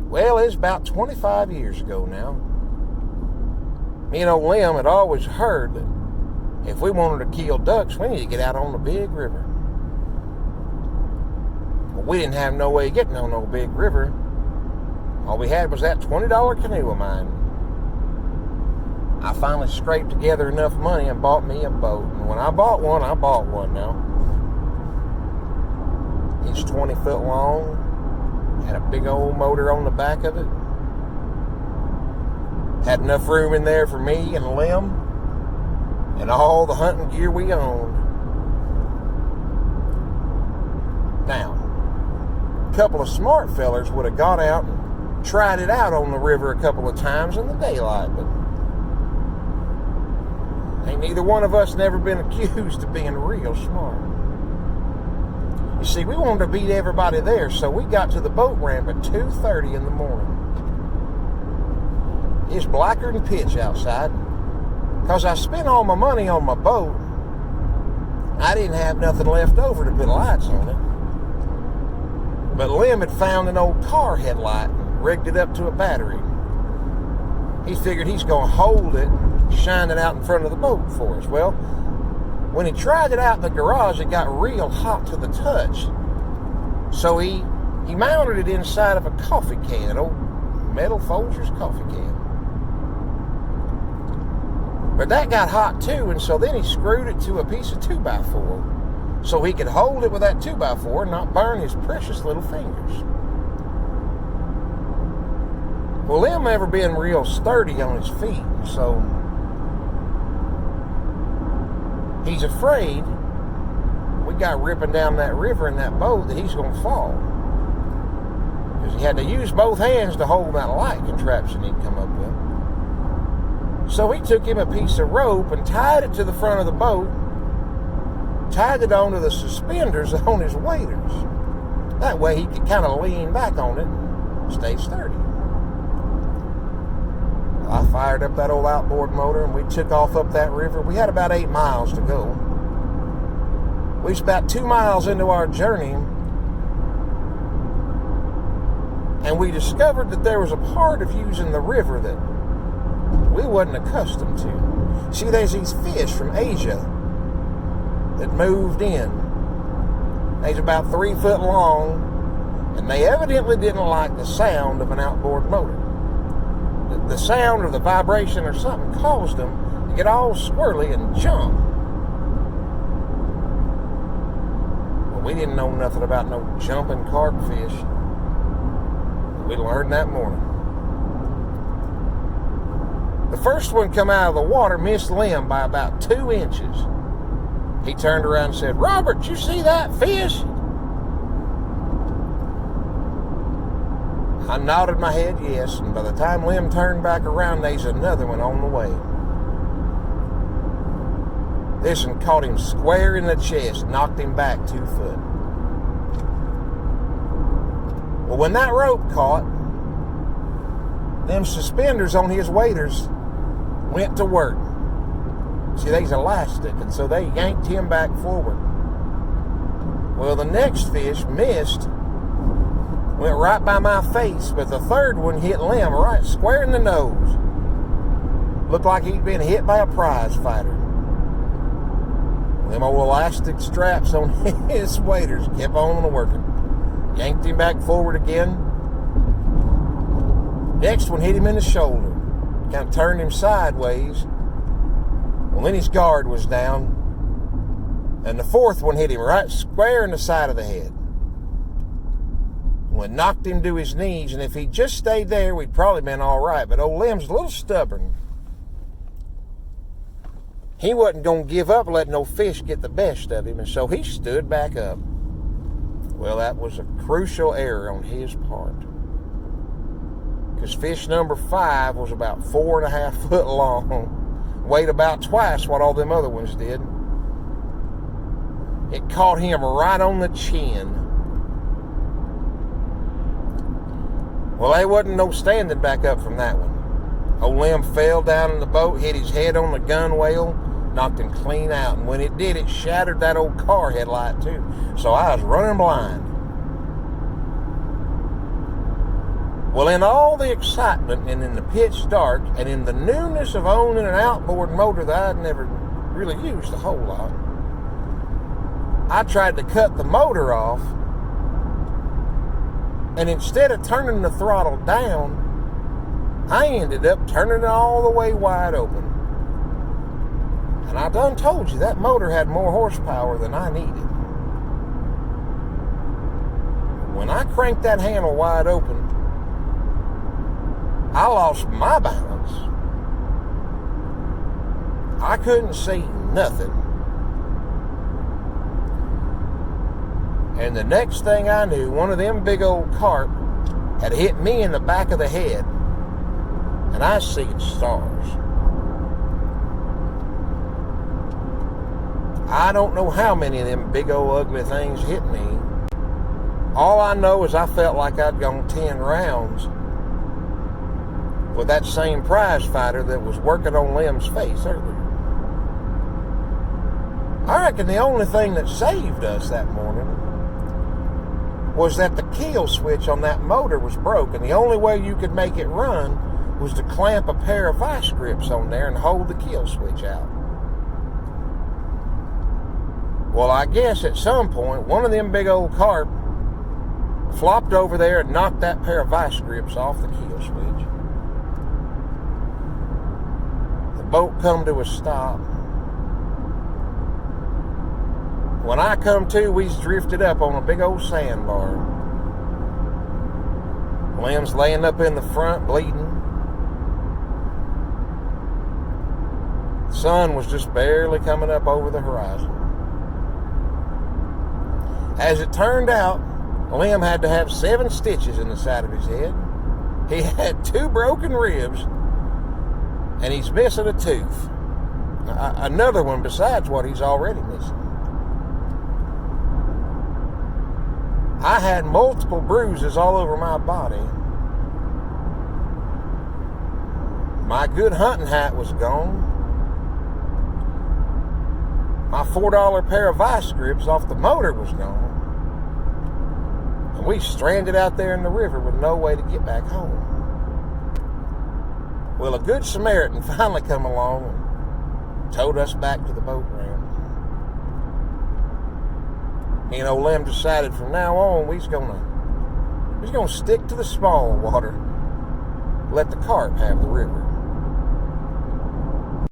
Well, it's about 25 years ago now. Me and old Lem had always heard that if we wanted to kill ducks, we need to get out on the big river. Well, we didn't have no way of getting on no big river. All we had was that $20 canoe of mine. I finally scraped together enough money and bought me a boat. And when I bought one now. It's 20 foot long. Had a big old motor on the back of it. Had enough room in there for me and Lem and all the hunting gear we owned. Now, a couple of smart fellers would have gone out and tried it out on the river a couple of times in the daylight, but ain't neither one of us never been accused of being real smart. You see, we wanted to beat everybody there, so we got to the boat ramp at 2:30 in the morning. It's blacker than pitch outside. Because I spent all my money on my boat, I didn't have nothing left over to put lights on it. But Lem had found an old car headlight and rigged it up to a battery. He figured he's going to hold it, shine it out in front of the boat for us. Well, when he tried it out in the garage, it got real hot to the touch. So he mounted it inside of a coffee can, an old metal Folgers coffee can. But that got hot too, and so then he screwed it to a piece of 2x4 so he could hold it with that 2x4 and not burn his precious little fingers. Well, Lem never been real sturdy on his feet, so he's afraid we got ripping down that river in that boat that he's going to fall. Because he had to use both hands to hold that light contraption he'd come up with. So he took him a piece of rope and tied it to the front of the boat, tied it onto the suspenders on his waders. That way he could kind of lean back on it and stay sturdy. I fired up that old outboard motor and we took off up that river. We had about 8 miles to go. We was about 2 miles into our journey and we discovered that there was a part of using the river that we wasn't accustomed to. See, there's these fish from Asia that moved in. They's about 3 foot long, and they evidently didn't like the sound of an outboard motor. The sound or the vibration or something caused them to get all squirrely and jump. Well, we didn't know nothing about no jumping carp fish. We learned that morning. The first one come out of the water missed Lem by about 2 inches. He turned around and said, "Robert, you see that fish?" I nodded my head yes, and by the time Lem turned back around, there's another one on the way. This one caught him square in the chest, knocked him back 2 foot. Well, when that rope caught, them suspenders on his waders went to work. See, they's elastic, and so they yanked him back forward. Well, the next fish missed, went right by my face, but the third one hit Lem right square in the nose. Looked like he'd been hit by a prize fighter. Them old elastic straps on his waders kept on working. Yanked him back forward again. Next one hit him in the shoulder. Kind of turned him sideways. Well, then his guard was down. And the fourth one hit him right square in the side of the head. Well, it knocked him to his knees, and if he'd just stayed there, we'd probably been all right. But old Lem's a little stubborn. He wasn't going to give up letting no fish get the best of him, and so he stood back up. Well, that was a crucial error on his part. Because fish number 5 was about 4.5 foot long, weighed about twice what all them other ones did. It caught him right on the chin. Well, there wasn't no standing back up from that one. Old Lem fell down in the boat, hit his head on the gunwale, knocked him clean out. And when it did, it shattered that old car headlight too. So I was running blind. Well, in all the excitement and in the pitch dark and in the newness of owning an outboard motor that I'd never really used a whole lot, I tried to cut the motor off, and instead of turning the throttle down, I ended up turning it all the way wide open. And I done told you that motor had more horsepower than I needed. When I cranked that handle wide open, I lost my balance. I couldn't see nothing. And the next thing I knew, one of them big old carp had hit me in the back of the head, and I seen stars. I don't know how many of them big old ugly things hit me. All I know is I felt like I'd gone 10 rounds with that same prize fighter that was working on Lem's face earlier. I reckon the only thing that saved us that morning was that the kill switch on that motor was broken. The only way you could make it run was to clamp a pair of vice grips on there and hold the kill switch out. Well, I guess at some point, one of them big old carp flopped over there and knocked that pair of vice grips off the kill switch. The boat come to a stop. When I come to, we's drifted up on a big old sandbar. Lem's laying up in the front, bleeding. The sun was just barely coming up over the horizon. As it turned out, Lem had to have 7 stitches in the side of his head. He had 2 broken ribs, and he's missing a tooth. Another one besides what he's already missing. I had multiple bruises all over my body. My good hunting hat was gone. My $4 pair of vice grips off the motor was gone. And we stranded out there in the river with no way to get back home. Well, a good Samaritan finally come along and towed us back to the boat ramp. Me and old Lem decided from now on we's gonna stick to the small water, let the carp have the river.